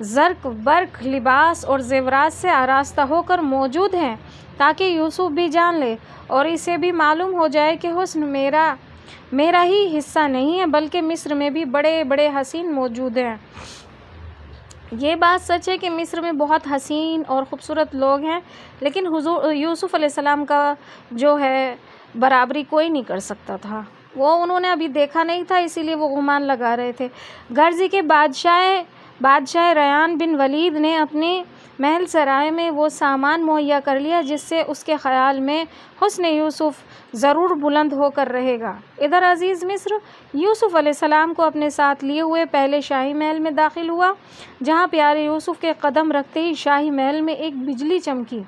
زرق برق لباس اور زیورات سے آراستہ ہو کر موجود ہیں تاکہ یوسف بھی جان لے اور اسے بھی معلوم ہو جائے کہ حسن میرا ہی حصہ نہیں ہے بلکہ مصر میں بھی بڑے بڑے حسین موجود ہیں۔ یہ بات سچ ہے کہ مصر میں بہت حسین اور خوبصورت لوگ ہیں، لیکن حضور یوسف علیہ السلام کا جو ہے برابری کوئی نہیں کر سکتا تھا۔ وہ انہوں نے ابھی دیکھا نہیں تھا، اسی لیے وہ گمان لگا رہے تھے۔ غرض کے بادشاہ ریان بن ولید نے اپنے محل سرائے میں وہ سامان مہیا کر لیا جس سے اس کے خیال میں حسن یوسف ضرور بلند ہو کر رہے گا۔ ادھر عزیز مصر یوسف علیہ السلام کو اپنے ساتھ لیے ہوئے پہلے شاہی محل میں داخل ہوا، جہاں پیارے یوسف کے قدم رکھتے ہی شاہی محل میں ایک بجلی چمکی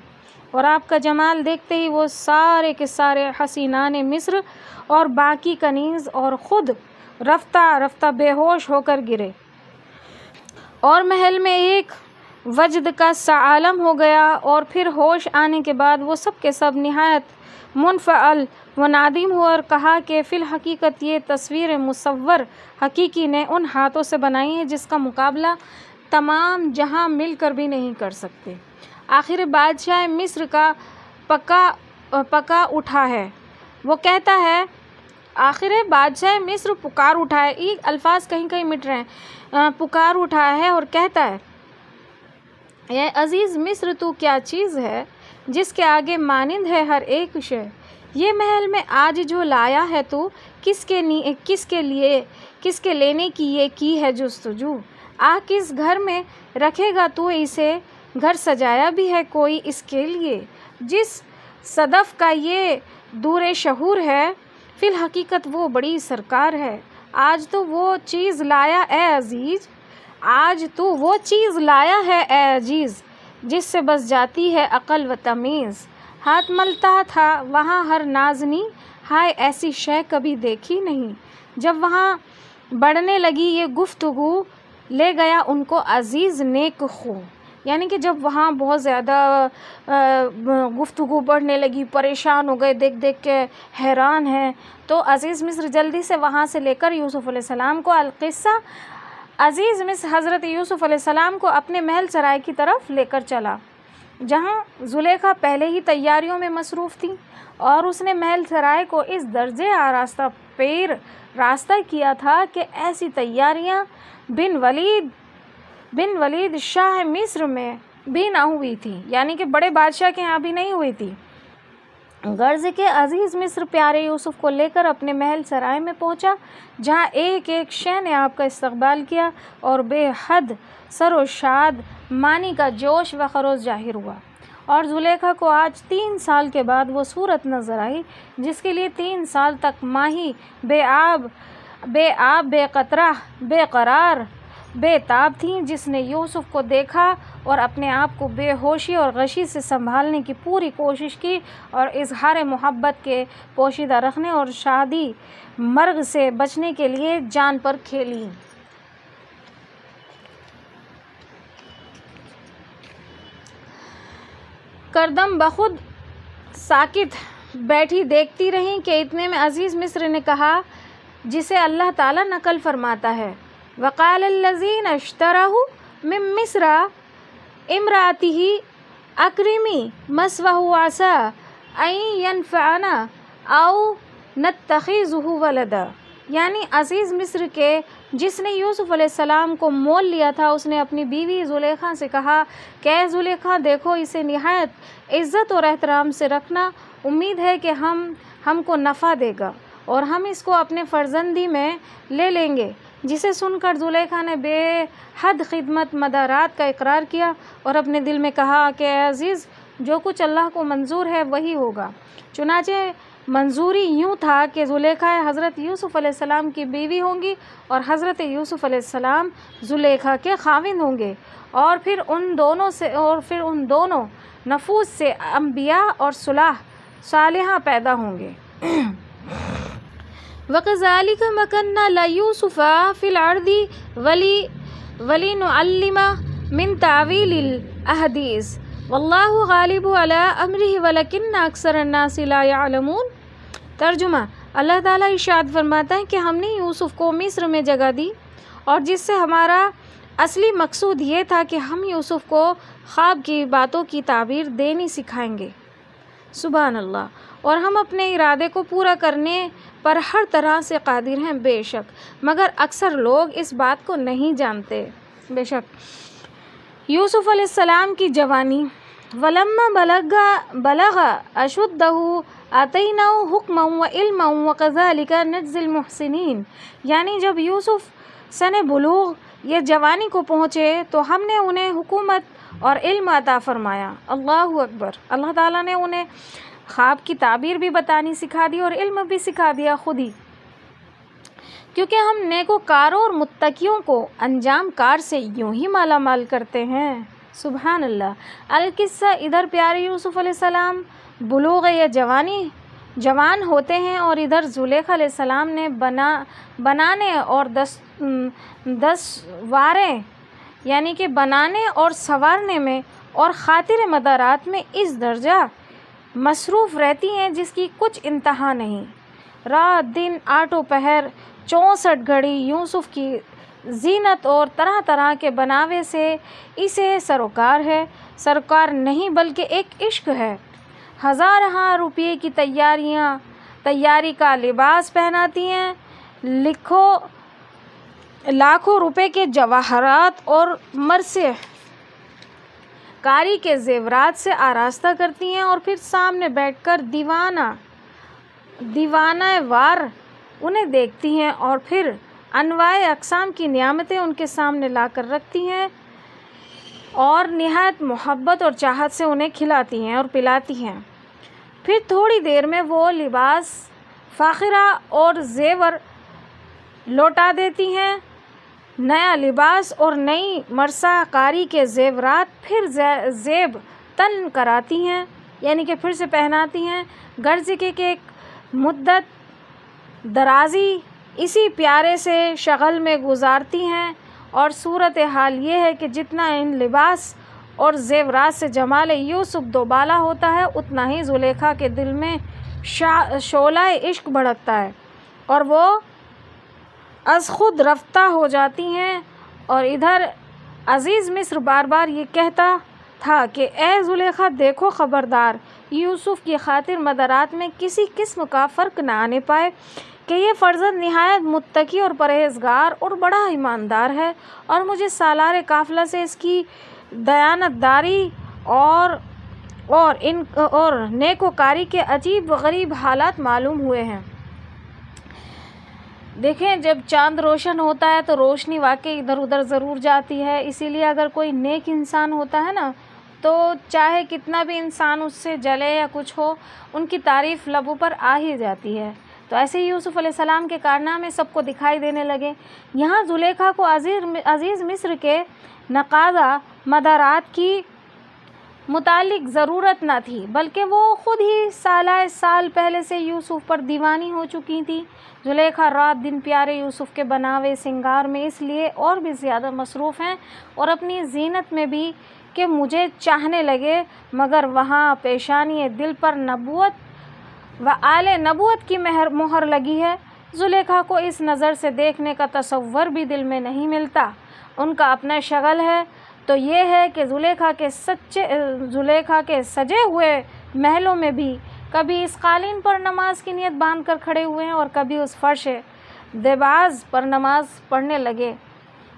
اور آپ کا جمال دیکھتے ہی وہ سارے کے سارے حسینان مصر اور باقی کنیز اور خود رفتہ رفتہ بے ہوش ہو کر گرے اور محل میں ایک وجد کا سا عالم ہو گیا، اور پھر ہوش آنے کے بعد وہ سب کے سب نہایت منفعل و نادم ہوئے اور کہا کہ فی الحقیقت یہ تصویر مصور حقیقی نے ان ہاتھوں سے بنائی ہے جس کا مقابلہ تمام جہاں مل کر بھی نہیں کر سکتے۔ آخر بادشاہ مصر کا پکا اٹھا ہے، وہ کہتا ہے آخر بادشاہ مصر پکار اٹھا ہے، یہ الفاظ کہیں کہیں مٹ رہے ہیں، پکار اٹھا ہے اور کہتا ہے اے عزیز مصر تو کیا چیز ہے جس کے آگے مانند ہے ہر ایک شے، یہ محل میں آج جو لایا ہے تو کس کے لینے کی یہ کی ہے جستجو، کس گھر میں رکھے گا تو اسے، گھر سجایا بھی ہے کوئی اس کے لیے، جس صدف کا یہ دور شہور ہے فی الحقیقت وہ بڑی سرکار ہے، آج تو وہ چیز لایا اے عزیز، آج تو وہ چیز لایا ہے اے عزیز جس سے بس جاتی ہے عقل و تمیز، ہاتھ ملتا تھا وہاں ہر نازنی، ہائے ایسی شے کبھی دیکھی نہیں، جب وہاں بڑھنے لگی یہ گفتگو لے گیا ان کو عزیز نیک خو، یعنی کہ جب وہاں بہت زیادہ گفتگو بڑھنے لگی، پریشان ہو گئے، دیکھ دیکھ کے حیران ہیں، تو عزیز مصر جلدی سے وہاں سے لے کر یوسف علیہ السلام کو القصہ، عزیز مصر حضرت یوسف علیہ السلام کو اپنے محل سرائے کی طرف لے کر چلا، جہاں زلیخا پہلے ہی تیاریوں میں مصروف تھی، اور اس نے محل سرائے کو اس درجے آراستہ پیر راستہ کیا تھا کہ ایسی تیاریاں بن ولید شاہ مصر میں بھی نہ ہوئی تھی، یعنی کہ بڑے بادشاہ کے یہاں بھی نہیں ہوئی تھی۔ غرض کے عزیز مصر پیارے یوسف کو لے کر اپنے محل سرائے میں پہنچا، جہاں ایک ایک شے نے آپ کا استقبال کیا اور بے حد سر و شاد مانی کا جوش و خروش ظاہر ہوا، اور زلیخا کو آج 3 سال کے بعد وہ صورت نظر آئی جس کے لیے 3 سال تک ماہی بے آب بے قطرہ بے قرار بے تاب تھیں، جس نے یوسف کو دیکھا اور اپنے آپ کو بے ہوشی اور غشی سے سنبھالنے کی پوری کوشش کی اور اظہار محبت کے پوشیدہ رکھنے اور شادی مرگ سے بچنے کے لیے جان پر کھیلی۔ کردم بخود ساکت بیٹھی دیکھتی رہیں کہ اتنے میں عزیز مصر نے کہا جسے اللہ تعالیٰ نقل فرماتا ہے وَقَالَ الَّذِينَ اشْتَرَوْا مِن مِصْرَ امْرَأَتِهِ أَكْرِمِي مَثْوَهُ عَسَىٰ أَن يَنفَعَنَا أَوْ نَتَّخِذَهُ وَلَدًا، یعنی عزیز مصر کے جس نے یوسف علیہ السلام کو مول لیا تھا، اس نے اپنی بیوی زلیخا سے کہا کہ اے زلیخا دیکھو اسے نہایت عزت اور احترام سے رکھنا، امید ہے کہ ہم کو نفع دے گا اور ہم اس کو اپنے فرزندی میں لے لیں گے، جسے سن کر زلیخا نے بے حد خدمت مدارات کا اقرار کیا اور اپنے دل میں کہا کہ اے عزیز جو کچھ اللہ کو منظور ہے وہی ہوگا۔ چنانچہ منظوری یوں تھا کہ زلیخا حضرت یوسف علیہ السلام کی بیوی ہوں گی اور حضرت یوسف علیہ السلام زلیخا کے خاوند ہوں گے، اور پھر ان دونوں نفوس سے انبیاء اور صالحہ پیدا ہوں گے۔ وَكَذَلِكَ مَكَنَّا لِيُوسُفَ فِي الْأَرْضِ وَلِنُعَلِّمَهُ مِن تَأْوِيلِ الْأَحَادِيثِ وَاللَّهُ غَالِبٌ عَلَىٰ أَمْرِهِ وَلَكِنَّ أَكْثَرَ النَّاسِ لَا يَعْلَمُونَ۔ ترجمہ، اللہ تعالیٰ ارشاد فرماتا ہے کہ ہم نے یوسف کو مصر میں جگہ دی اور جس سے ہمارا اصلی مقصود یہ تھا کہ ہم یوسف کو خواب کی باتوں کی تعبیر دینی سکھائیں گے۔ سبحان اللہ۔ اور ہم اپنے ارادے کو پورا کرنے پر ہر طرح سے قادر ہیں، بے شک، مگر اکثر لوگ اس بات کو نہیں جانتے۔ بے شک یوسف علیہ السلام کی جوانی، وَلَمَّا بَلَغَ أَشُدَّهُ آتَيْنَاهُ حُکْمًا وَعِلْمًا وَكَذَلِكَ نَجْزِي الْمُحْسِنِينَ، یعنی جب یوسف سن بلوغ یہ جوانی کو پہنچے تو ہم نے انہیں حکومت اور علم عطا فرمایا۔ اللہ اکبر۔ اللہ تعالیٰ نے انہیں خواب کی تعبیر بھی بتانی سکھا دی اور علم بھی سکھا دیا خود ہی، کیونکہ ہم نیکوکاروں اور متقیوں کو انجام کار سے یوں ہی مالا مال کرتے ہیں۔ سبحان اللہ۔ القصہ، ادھر پیارے یوسف علیہ السلام بلوغ یا جوان ہوتے ہیں اور ادھر زلیخا علیہ السلام نے بنانے اور دسواریں یعنی کہ بنانے اور سنوارنے میں اور خاطر مدارات میں اس درجہ مصروف رہتی ہیں جس کی کچھ انتہا نہیں۔ رات دن آٹھوں پہر 64 گھڑی یوسف کی زینت اور طرح طرح کے بناوے سے اسے سروکار نہیں بلکہ ایک عشق ہے۔ ہزارہا روپے کی تیاری کا لباس پہناتی ہیں، لاکھوں روپے کے جواہرات اور مرثیہ کاری کے زیورات سے آراستہ کرتی ہیں اور پھر سامنے بیٹھ کر دیوانہ وار انہیں دیکھتی ہیں اور پھر انواع اقسام کی نعمتیں ان کے سامنے لا کر رکھتی ہیں اور نہایت محبت اور چاہت سے انہیں کھلاتی ہیں اور پلاتی ہیں۔ پھر تھوڑی دیر میں وہ لباس فاخرہ اور زیور لوٹا دیتی ہیں، نیا لباس اور نئی مرثیہ کاری کے زیورات پھر زیب تن کراتی ہیں، یعنی کہ پھر سے پہناتی ہیں، غرض کہ ایک مدت درازی اسی پیارے سے شغل میں گزارتی ہیں۔ اور صورتحال یہ ہے کہ جتنا ان لباس اور زیورات سے جمال یوسف دوبالا ہوتا ہے اتنا ہی زلیخا کے دل میں شعلہ عشق بھڑکتا ہے اور وہ از خود رفتہ ہو جاتی ہیں۔ اور ادھر عزیز مصر بار بار یہ کہتا تھا کہ اے زلیخا، دیکھو خبردار، یوسف کی خاطر مدارات میں کسی قسم کا فرق نہ آنے پائے کہ یہ فرزند نہایت متقی اور پرہیزگار اور بڑا ایماندار ہے، اور مجھے سالار قافلہ سے اس کی دیانت داری اور نیکوکاری کے عجیب و غریب حالات معلوم ہوئے ہیں۔ دیکھیں، جب چاند روشن ہوتا ہے تو روشنی واقعی ادھر ادھر ضرور جاتی ہے، اسی لیے اگر کوئی نیک انسان ہوتا ہے نا تو چاہے کتنا بھی انسان اس سے جلے یا کچھ ہو، ان کی تعریف لبوں پر آ ہی جاتی ہے۔ تو ایسے ہی یوسف علیہ السلام کے کارنامے سب کو دکھائی دینے لگے۔ یہاں زلیخا کو عزیز مصر کے نقادہ مدارات کی متعلق ضرورت نہ تھی، بلکہ وہ خود ہی سال پہلے سے یوسف پر دیوانی ہو چکی تھی۔ زلیخا رات دن پیارے یوسف کے بناوے سنگار میں اس لیے اور بھی زیادہ مصروف ہیں اور اپنی زینت میں بھی کہ مجھے چاہنے لگے، مگر وہاں پیشانی دل پر نبوت و آل نبوت کی مہر لگی ہے۔ زلیخا کو اس نظر سے دیکھنے کا تصور بھی دل میں نہیں ملتا۔ ان کا اپنا شغل ہے تو یہ ہے کہ زلیخا کے سجے ہوئے محلوں میں بھی کبھی اس قالین پر نماز کی نیت باندھ کر کھڑے ہوئے ہیں اور کبھی اس فرش دیباز پر نماز پڑھنے لگے۔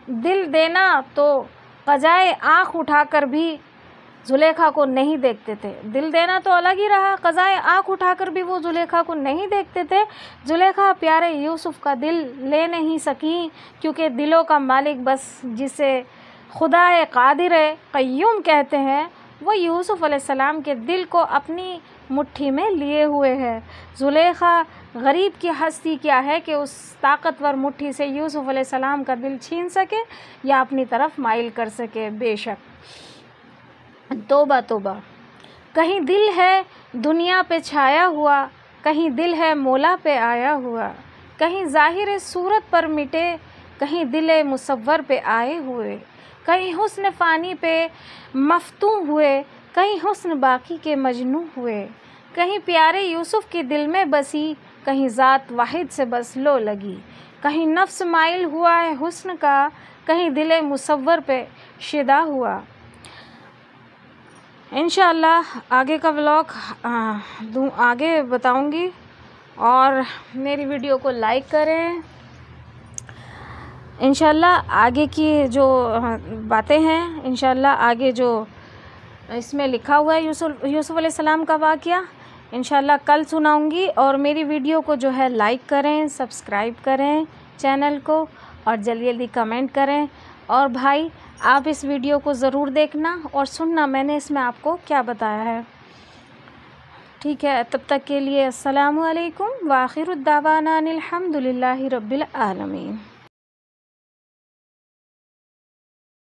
دل دینا تو قضائے آنکھ اٹھا کر بھی زلیخا کو نہیں دیکھتے تھے۔ دل دینا تو الگ ہی رہا، قضائے آنکھ اٹھا کر بھی وہ زلیخا کو نہیں دیکھتے تھے۔ زلیخا پیارے یوسف کا دل لے نہیں سکیں، کیونکہ دلوں کا مالک بس جسے خدا قادر قیوم کہتے ہیں وہ یوسف علیہ السلام کے دل کو اپنی مٹھی میں لیے ہوئے ہے۔ زلیخا غریب کی ہستی کیا ہے کہ اس طاقتور مٹھی سے یوسف علیہ السلام کا دل چھین سکے یا اپنی طرف مائل کر سکے۔ بے شک توبہ توبہ، کہیں دل ہے دنیا پہ چھایا ہوا، کہیں دل ہے مولا پہ آیا ہوا، کہیں ظاہر صورت پر مٹے، کہیں دل مصور پہ آئے ہوئے، کہیں حسن فانی پہ مفتون ہوئے، کہیں حسن باقی کے مجنوں ہوئے، کہیں پیارے یوسف کے دل میں بسی، کہیں ذات واحد سے بس لو لگی، کہیں نفس مائل ہوا ہے حسن کا، کہیں دل مصور پہ شیدا ہوا۔ انشاءاللہ آگے کا ولاگ آگے بتاؤں گی، اور میری ویڈیو کو لائک کریں۔ انشاءاللہ آگے کی جو باتیں ہیں، انشاءاللہ آگے جو اس میں لکھا ہوا ہے یوسف علیہ السلام کا واقعہ، انشاءاللہ کل سناؤں گی۔ اور میری ویڈیو کو جو ہے لائک کریں، سبسکرائب کریں چینل کو، اور جلدی جلدی کمنٹ کریں۔ اور بھائی آپ اس ویڈیو کو ضرور دیکھنا اور سننا میں نے اس میں آپ کو کیا بتایا ہے، ٹھیک ہے؟ تب تک کے لیے السلام علیکم، وآخر الدعوانا الحمد للہ رب العالمین۔